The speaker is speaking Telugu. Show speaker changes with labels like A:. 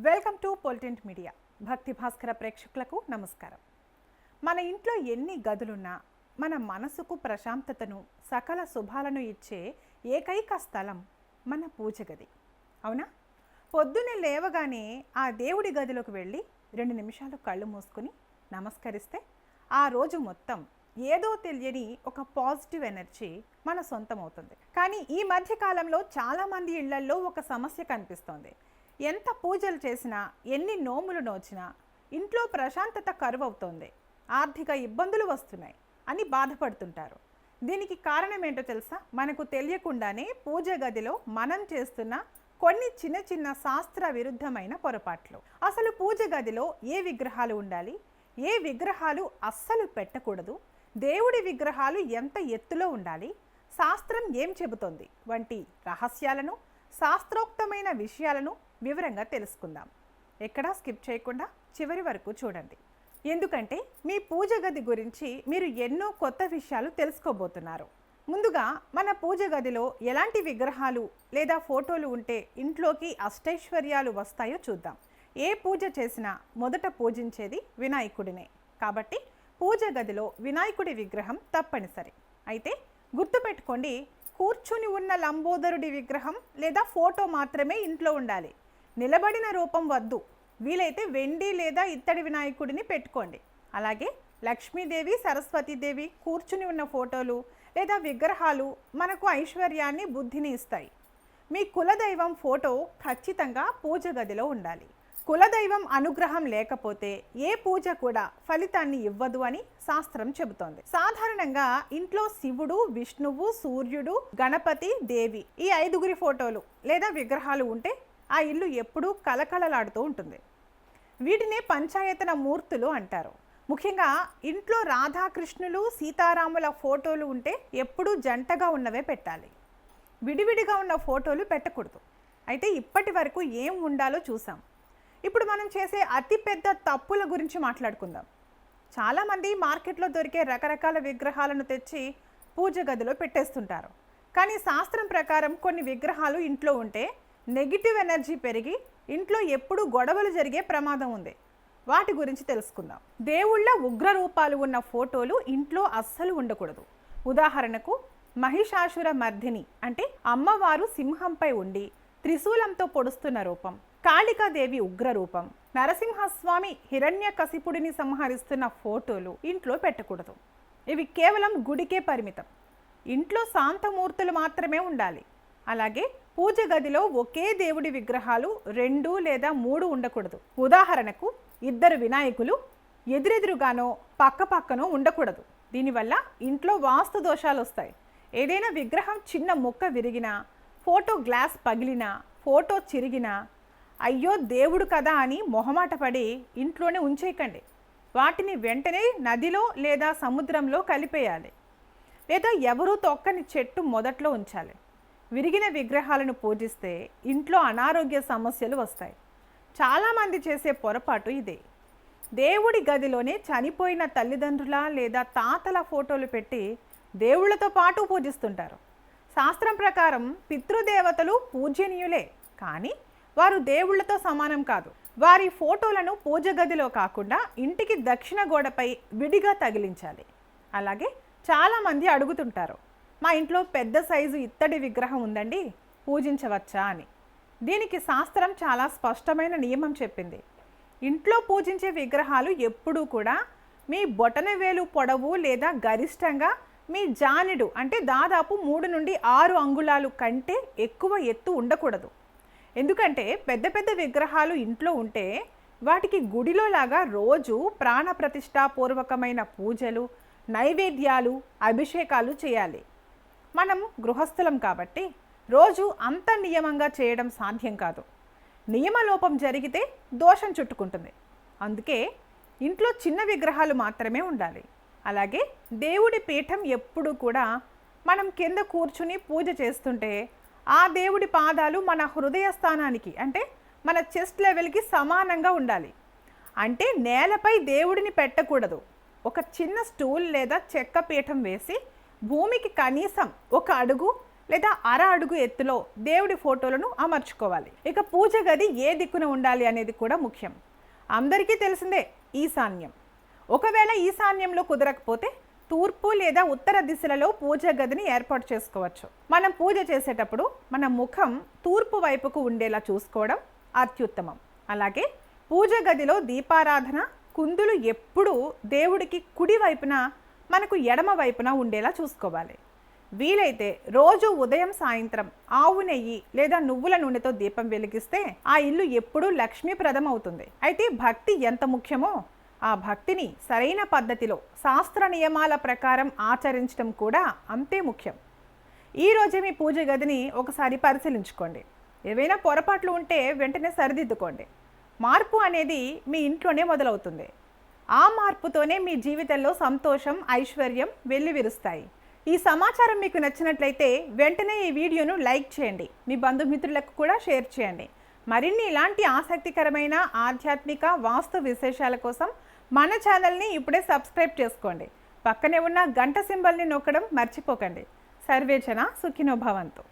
A: Welcome to పొలిటింట్ media. భక్తి భాస్కర ప్రేక్షకులకు నమస్కారం. మన ఇంట్లో ఎన్ని గదులున్నా మన మనసుకు ప్రశాంతతను, సకల శుభాలను ఇచ్చే ఏకైక స్థలం మన పూజ గది. అవునా? పొద్దున్నే లేవగానే ఆ దేవుడి గదిలోకి వెళ్ళి 2 నిమిషాలు కళ్ళు మూసుకుని నమస్కరిస్తే ఆ రోజు మొత్తం ఏదో తెలియని ఒక పాజిటివ్ ఎనర్జీ మన సొంతం అవుతుంది. కానీ ఈ మధ్య కాలంలో చాలామంది ఇళ్లల్లో ఒక సమస్య కనిపిస్తోంది. ఎంత పూజలు చేసినా, ఎన్ని నోములు నోచినా ఇంట్లో ప్రశాంతత కరువవుతోంది, ఆర్థిక ఇబ్బందులు వస్తున్నాయి అని బాధపడుతుంటారు. దీనికి కారణం ఏంటో తెలుసా? మనకు తెలియకుండానే పూజ గదిలో మనం చేస్తున్న కొన్ని చిన్న చిన్న శాస్త్ర విరుద్ధమైన పొరపాట్లు. అసలు పూజ గదిలో ఏ విగ్రహాలు ఉండాలి, ఏ విగ్రహాలు అస్సలు పెట్టకూడదు, దేవుడి విగ్రహాలు ఎంత ఎత్తులో ఉండాలి, శాస్త్రం ఏం చెబుతోంది వంటి రహస్యాలను, శాస్త్రోక్తమైన విషయాలను వివరంగా తెలుసుకుందాం. ఎక్కడా స్కిప్ చేయకుండా చివరి వరకు చూడండి. ఎందుకంటే మీ పూజ గది గురించి మీరు ఎన్నో కొత్త విషయాలు తెలుసుకోబోతున్నారు. ముందుగా మన పూజ గదిలో ఎలాంటి విగ్రహాలు లేదా ఫోటోలు ఉంటే ఇంట్లోకి అష్టైశ్వర్యాలు వస్తాయో చూద్దాం. ఏ పూజ చేసినా మొదట పూజించేది వినాయకుడినే. కాబట్టి పూజ గదిలో వినాయకుడి విగ్రహం తప్పనిసరి. అయితే గుర్తుపెట్టుకోండి, కూర్చుని ఉన్న లంబోదరుడి విగ్రహం లేదా ఫోటో మాత్రమే ఇంట్లో ఉండాలి. నిలబడిన రూపం వద్దు. వీలైతే వెండి లేదా ఇత్తడి వినాయకుడిని పెట్టుకోండి. అలాగే లక్ష్మీదేవి, సరస్వతీదేవి కూర్చుని ఉన్న ఫోటోలు లేదా విగ్రహాలు మనకు ఐశ్వర్యాన్ని, బుద్ధిని ఇస్తాయి. మీ కులదైవం ఫోటో ఖచ్చితంగా పూజ గదిలో ఉండాలి. కులదైవం అనుగ్రహం లేకపోతే ఏ పూజ కూడా ఫలితాన్ని ఇవ్వదు అని శాస్త్రం చెబుతోంది. సాధారణంగా ఇంట్లో శివుడు, విష్ణువు, సూర్యుడు, గణపతి, దేవి ఈ 5గురి ఫోటోలు లేదా విగ్రహాలు ఉంటే ఆ ఇల్లు ఎప్పుడూ కలకలలాడుతూ ఉంటుంది. వీటినే పంచాయతన మూర్తులు అంటారు. ముఖ్యంగా ఇంట్లో రాధాకృష్ణులు, సీతారాముల ఫోటోలు ఉంటే ఎప్పుడూ జంటగా ఉన్నవే పెట్టాలి. విడివిడిగా ఉన్న ఫోటోలు పెట్టకూడదు. అయితే ఇప్పటి వరకు ఏం ఉండాలో చూసాం. ఇప్పుడు మనం చేసే అతిపెద్ద తప్పుల గురించి మాట్లాడుకుందాం. చాలామంది మార్కెట్లో దొరికే రకరకాల విగ్రహాలను తెచ్చి పూజ గదిలో పెట్టేస్తుంటారు. కానీ శాస్త్రం ప్రకారం కొన్ని విగ్రహాలు ఇంట్లో ఉంటే నెగిటివ్ ఎనర్జీ పెరిగి ఇంట్లో ఎప్పుడూ గొడవలు జరిగే ప్రమాదం ఉంది. వాటి గురించి తెలుసుకుందాం. దేవుళ్ళ ఉగ్ర రూపాలు ఉన్న ఫోటోలు ఇంట్లో అస్సలు ఉండకూడదు. ఉదాహరణకు మహిషాసుర మర్దిని అంటే అమ్మవారు సింహంపై ఉండి త్రిశూలంతో పొడుస్తున్న రూపం, కాళికాదేవి ఉగ్ర రూపం, నరసింహస్వామి హిరణ్యకశిపుడిని సంహరిస్తున్న ఫోటోలు ఇంట్లో పెట్టకూడదు. ఇవి కేవలం గుడికే పరిమితం. ఇంట్లో శాంతమూర్తులు మాత్రమే ఉండాలి. అలాగే పూజ గదిలో ఒకే దేవుడి విగ్రహాలు 2 లేదా 3 ఉండకూడదు. ఉదాహరణకు 2 వినాయకులు ఎదురెదురుగానో పక్క పక్కనో ఉండకూడదు. దీనివల్ల ఇంట్లో వాస్తు దోషాలు వస్తాయి. ఏదైనా విగ్రహం చిన్న ముక్క విరిగినా, ఫోటో గ్లాస్ పగిలినా, ఫోటో చిరిగినా అయ్యో దేవుడు కదా అని మొహమాట పడి ఇంట్లోనే ఉంచేయకండి. వాటిని వెంటనే నదిలో లేదా సముద్రంలో కలిపేయాలి. లేదా ఎవరూ తొక్కని చెట్టు మొదట్లో ఉంచాలి. విరిగిన విగ్రహాలను పూజిస్తే ఇంట్లో అనారోగ్య సమస్యలు వస్తాయి. చాలామంది చేసే పొరపాటు ఇదే. దేవుడి గదిలోనే చనిపోయిన తల్లిదండ్రుల లేదా తాతల ఫోటోలు పెట్టి దేవుళ్లతో పాటు పూజిస్తుంటారు. శాస్త్రం ప్రకారం పితృదేవతలు పూజనీయులే, కానీ వారు దేవుళ్లతో సమానం కాదు. వారి ఫోటోలను పూజ గదిలో కాకుండా ఇంటికి దక్షిణ గోడపై విడిగా తగిలించాలి. అలాగే చాలామంది అడుగుతుంటారు, మా ఇంట్లో పెద్ద సైజు ఇత్తడి విగ్రహం ఉందండి, పూజించవచ్చా అని. దీనికి శాస్త్రం చాలా స్పష్టమైన నియమం చెప్పింది. ఇంట్లో పూజించే విగ్రహాలు ఎప్పుడూ కూడా మీ బొటనవేలు పొడవు లేదా గరిష్టంగా మీ జానెడు అంటే దాదాపు 3 నుండి 6 అంగుళాలు కంటే ఎక్కువ ఎత్తు ఉండకూడదు. ఎందుకంటే పెద్ద పెద్ద విగ్రహాలు ఇంట్లో ఉంటే వాటికి గుడిలో లాగా రోజు ప్రాణప్రతిష్ఠాపూర్వకమైన పూజలు, నైవేద్యాలు, అభిషేకాలు చేయాలి. మనం గృహస్థులం కాబట్టి రోజు అంత నియమంగా చేయడం సాధ్యం కాదు. నియమలోపం జరిగితే దోషం చుట్టుకుంటుంది. అందుకే ఇంట్లో చిన్న విగ్రహాలు మాత్రమే ఉండాలి. అలాగే దేవుడి పీఠం ఎప్పుడూ కూడా మనం కింద కూర్చుని పూజ చేస్తుంటే ఆ దేవుడి పాదాలు మన హృదయ స్థానానికి అంటే మన చెస్ట్ లెవెల్కి సమానంగా ఉండాలి. అంటే నేలపై దేవుడిని పెట్టకూడదు. ఒక చిన్న స్టూల్ లేదా చెక్క పీఠం వేసి భూమికి కనీసం 1 అడుగు లేదా అర అడుగు ఎత్తులో దేవుడి ఫోటోలను అమర్చుకోవాలి. ఇక పూజ గది ఏ దిక్కున ఉండాలి అనేది కూడా ముఖ్యం. అందరికీ తెలిసిందే ఈశాన్యం. ఒకవేళ ఈశాన్యంలో కుదరకపోతే తూర్పు లేదా ఉత్తర దిశలలో పూజ గదిని ఏర్పాటు చేసుకోవచ్చు. మనం పూజ చేసేటప్పుడు మన ముఖం తూర్పు వైపుకు ఉండేలా చూసుకోవడం అత్యుత్తమం. అలాగే పూజ గదిలో దీపారాధన కుందులు ఎప్పుడూ దేవుడికి కుడి వైపున మనకు ఎడమ వైపున ఉండేలా చూసుకోవాలి. వీలైతే రోజు ఉదయం సాయంత్రం ఆవు నెయ్యి లేదా నువ్వుల నూనెతో దీపం వెలిగిస్తే ఆ ఇల్లు ఎప్పుడూ లక్ష్మీప్రదం అవుతుంది. అయితే భక్తి ఎంత ముఖ్యమో ఆ భక్తిని సరైన పద్ధతిలో శాస్త్ర నియమాల ప్రకారం ఆచరించడం కూడా అంతే ముఖ్యం. ఈరోజే మీ పూజ గదిని ఒకసారి పరిశీలించుకోండి. ఏవైనా పొరపాట్లు ఉంటే వెంటనే సరిదిద్దుకోండి. మార్పు అనేది మీ ఇంట్లోనే మొదలవుతుంది. ఆ మార్పుతోనే మీ జీవితంలో సంతోషం, ఐశ్వర్యం వెల్లివిరుస్తాయి. ఈ సమాచారం మీకు నచ్చినట్లయితే వెంటనే ఈ వీడియోను లైక్ చేయండి. మీ బంధుమిత్రులకు కూడా షేర్ చేయండి. మరిన్ని ఇలాంటి ఆసక్తికరమైన ఆధ్యాత్మిక వాస్తు విశేషాల కోసం మన ఛానల్ని ఇప్పుడే సబ్స్క్రైబ్ చేసుకోండి. పక్కనే ఉన్న గంట సింబల్ని నొక్కడం మర్చిపోకండి. సర్వేజన సుఖినో భవంతు.